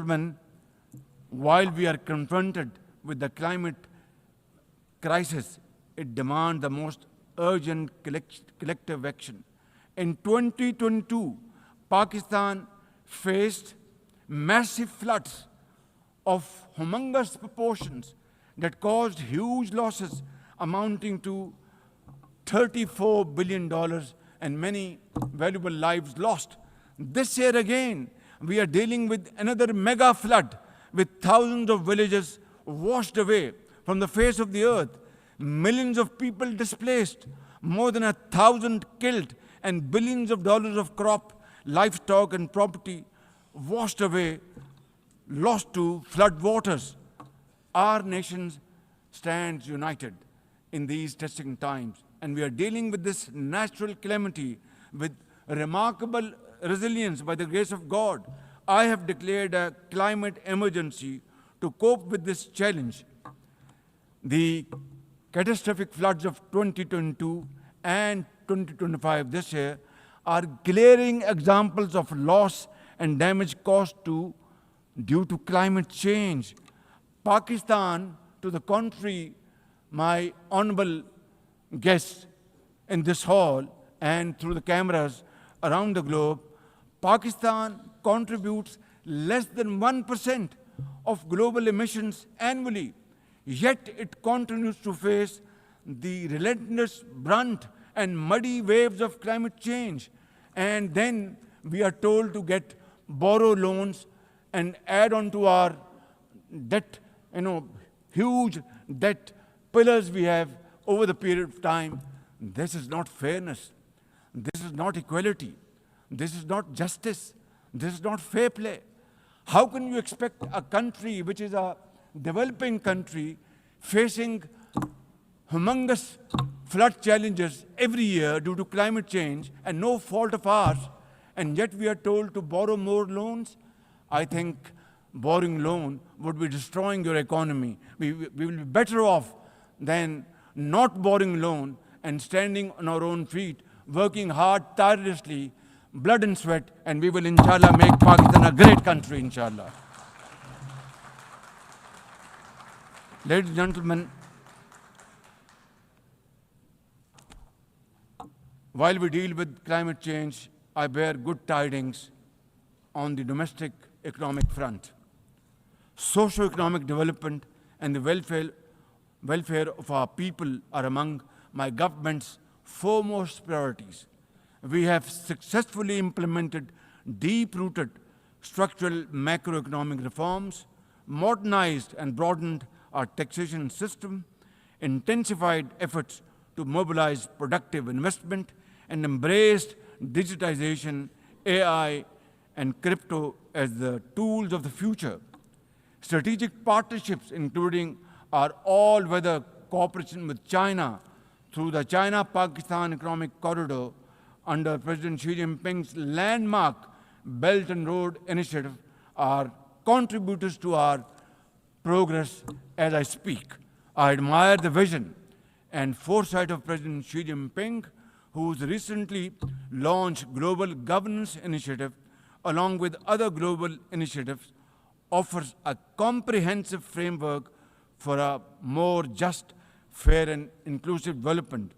gentlemen, while we are confronted with the climate crisis, it demands the most urgent collective action. In 2022, Pakistan faced massive floods of humongous proportions that caused huge losses amounting to $34 billion and many valuable lives lost. This year again, we are dealing with another mega flood with thousands of villages washed away from the face of the earth, millions of people displaced, more than 1,000 killed, and billions of dollars of crop, livestock, and property washed away, lost to flood waters. Our nation stands united in these testing times, and we are dealing with this natural calamity with remarkable resilience by the grace of God. I have declared a climate emergency to cope with this challenge. The catastrophic floods of 2022 and 2025 this year are glaring examples of loss and damage caused due to climate change. Pakistan, to the contrary, my honorable guests in this hall and through the cameras around the globe, Pakistan contributes less than 1% of global emissions annually, yet it continues to face the relentless brunt and muddy waves of climate change. And then we are told to borrow loans and add on to our debt, huge debt pillars we have over the period of time. This is not fairness. This is not equality. This is not justice. This is not fair play. How can you expect a country which is a developing country facing humongous flood challenges every year due to climate change and no fault of ours, and yet we are told to borrow more loans? I think borrowing loan would be destroying your economy. We will be better off than not borrowing loan and standing on our own feet, working hard, tirelessly, blood and sweat, and we will, inshallah, make Pakistan a great country, inshallah. Ladies and gentlemen, while we deal with climate change, I bear good tidings on the domestic economic front. Socio-economic development and the welfare of our people are among my government's foremost priorities. We have successfully implemented deep-rooted structural macroeconomic reforms, modernized and broadened our taxation system, intensified efforts to mobilize productive investment, and embraced digitization, AI, and crypto as the tools of the future. Strategic partnerships, including our all-weather cooperation with China through the China-Pakistan Economic Corridor under President Xi Jinping's landmark Belt and Road Initiative, are contributors to our progress as I speak. I admire the vision and foresight of President Xi Jinping, whose recently launched Global Governance Initiative, along with other global initiatives, offers a comprehensive framework for a more just, fair, and inclusive development.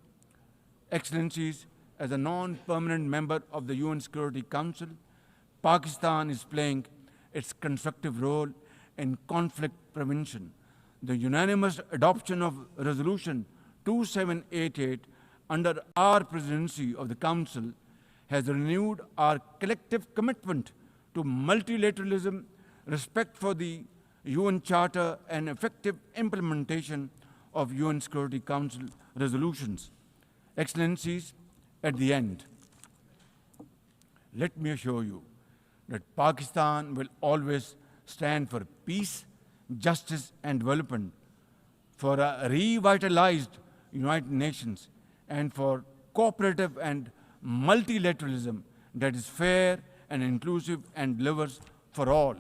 Excellencies, as a non-permanent member of the UN Security Council, Pakistan is playing its constructive role in conflict prevention. The unanimous adoption of Resolution 2788 under our presidency of the Council has renewed our collective commitment to multilateralism, respect for the UN Charter, and effective implementation of UN Security Council resolutions. Excellencies, at the end, let me assure you that Pakistan will always stand for peace, justice, and development, for a revitalized United Nations, and for cooperative and multilateralism that is fair and inclusive and delivers for all.